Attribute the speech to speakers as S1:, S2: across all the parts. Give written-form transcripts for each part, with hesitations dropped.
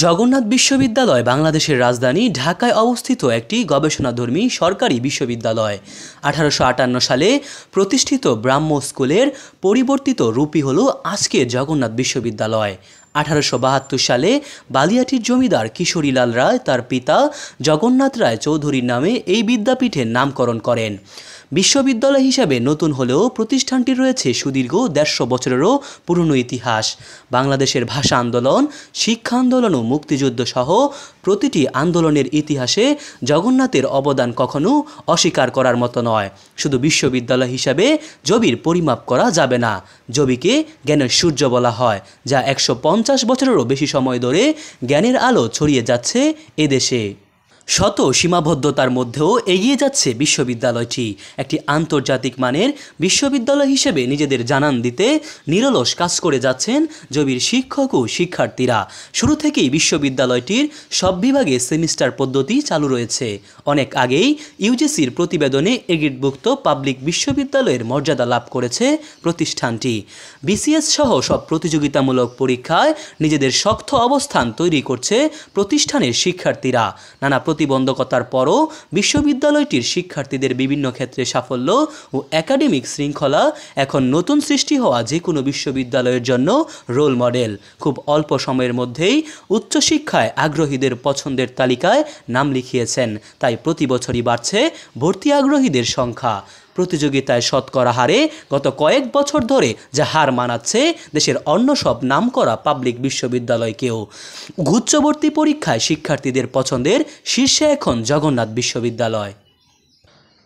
S1: জগন্নাথ বিশ্ববিদ্যালয় বাংলাদেশের রাজধানী ঢাকায় অবস্থিত একটি গবেষণাধর্মী সরকারি বিশ্ববিদ্যালয়। 1858 সালে প্রতিষ্ঠিত ব্রাহ্ম স্কুলের পরিবর্তিত রূপই হল আজকের জগন্নাথ বিশ্ববিদ্যালয়। 1872 সালে বালিয়াটির জমিদার কিশোরীলাল রায় তার পিতা জগন্নাথ রায় চৌধুরীর নামে এই বিদ্যাপীঠের নামকরণ করেন। বিশ্ববিদ্যালয় হিসাবে নতুন হলেও প্রতিষ্ঠানটির রয়েছে সুদীর্ঘ 150 বছরেরও পুরনো ইতিহাস। বাংলাদেশের ভাষা আন্দোলন, শিক্ষা আন্দোলন ও মুক্তিযুদ্ধ সহ প্রতিটি আন্দোলনের ইতিহাসে জগন্নাথের অবদান কখনো অস্বীকার করার মতো নয়। শুধু বিশ্ববিদ্যালয় হিসাবে জবির পরিমাপ করা যাবে না। জবিকে জ্ঞানের সূর্য বলা হয়, যা 150 বছরেরও বেশি সময় ধরে জ্ঞানের আলো ছড়িয়ে যাচ্ছে এদেশে। শত সীমাবদ্ধতার মধ্যেও এগিয়ে যাচ্ছে বিশ্ববিদ্যালয়টি। একটি আন্তর্জাতিক মানের বিশ্ববিদ্যালয় হিসেবে নিজেদের জানান দিতে নিরলস কাজ করে যাচ্ছেন জবির শিক্ষক ও শিক্ষার্থীরা। শুরু থেকেই বিশ্ববিদ্যালয়টির সব বিভাগে সেমিস্টার পদ্ধতি চালু রয়েছে। অনেক আগেই ইউজিসির প্রতিবেদনে এগ্রিডভুক্ত পাবলিক বিশ্ববিদ্যালয়ের মর্যাদা লাভ করেছে প্রতিষ্ঠানটি। বিসিএস সহ সব প্রতিযোগিতামূলক পরীক্ষায় নিজেদের শক্ত অবস্থান তৈরি করছে প্রতিষ্ঠানের শিক্ষার্থীরা। নানা প্রতিবন্ধকতার পরও বিশ্ববিদ্যালয়টির শিক্ষার্থীদের বিভিন্ন ক্ষেত্রে সাফল্য ও একাডেমিক শৃঙ্খলা এখন নতুন সৃষ্টি হওয়া যে কোনো বিশ্ববিদ্যালয়ের জন্য রোল মডেল। খুব অল্প সময়ের মধ্যেই উচ্চশিক্ষায় আগ্রহীদের পছন্দের তালিকায় নাম লিখিয়েছেন। তাই প্রতি বছরই বাড়ছে ভর্তি আগ্রহীদের সংখ্যা। প্রতিযোগিতায় শতকরা হারে গত কয়েক বছর ধরে যা হার মানাচ্ছে দেশের অন্য সব নামকরা পাবলিক বিশ্ববিদ্যালয়কেও। গুচ্ছভর্তি পরীক্ষায় শিক্ষার্থীদের পছন্দের শীর্ষে এখন জগন্নাথ বিশ্ববিদ্যালয়।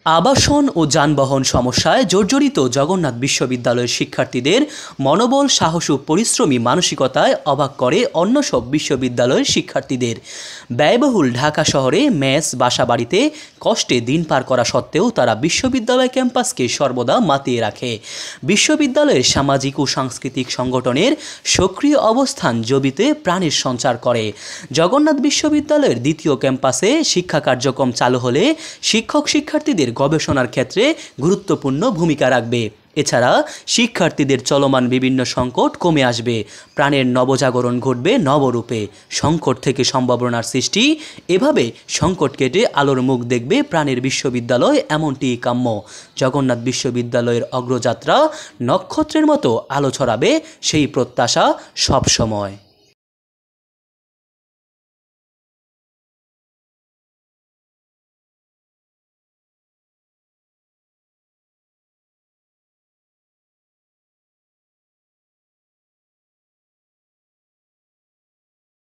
S1: আবাসন ও যানবাহন সমস্যায় জর্জরিত জগন্নাথ বিশ্ববিদ্যালয়ের শিক্ষার্থীদের মনোবল, সাহস ও পরিশ্রমী মানসিকতায় অবাক করে অন্য সব বিশ্ববিদ্যালয়ের শিক্ষার্থীদের। ব্যয়বহুল ঢাকা শহরে মেস, বাসা বাড়িতে কষ্টে দিন পার করা সত্ত্বেও তারা বিশ্ববিদ্যালয় ক্যাম্পাসকে সর্বদা মাতিয়ে রাখে। বিশ্ববিদ্যালয়ের সামাজিক ও সাংস্কৃতিক সংগঠনের সক্রিয় অবস্থান জবিতে প্রাণের সঞ্চার করে। জগন্নাথ বিশ্ববিদ্যালয়ের দ্বিতীয় ক্যাম্পাসে শিক্ষা কার্যক্রম চালু হলে শিক্ষক শিক্ষার্থীদের গবেষণার ক্ষেত্রে গুরুত্বপূর্ণ ভূমিকা রাখবে। এছাড়া শিক্ষার্থীদের চলমান বিভিন্ন সংকট কমে আসবে, প্রাণের নবজাগরণ ঘটবে নবরূপে। সংকট থেকে সম্ভাবনার সৃষ্টি, এভাবে সংকট কেটে আলোর মুখ দেখবে প্রাণের বিশ্ববিদ্যালয়, এমনটিই কাম্য। জগন্নাথ বিশ্ববিদ্যালয়ের অগ্রযাত্রা নক্ষত্রের মতো আলো ছড়াবে, সেই প্রত্যাশা সব সময়।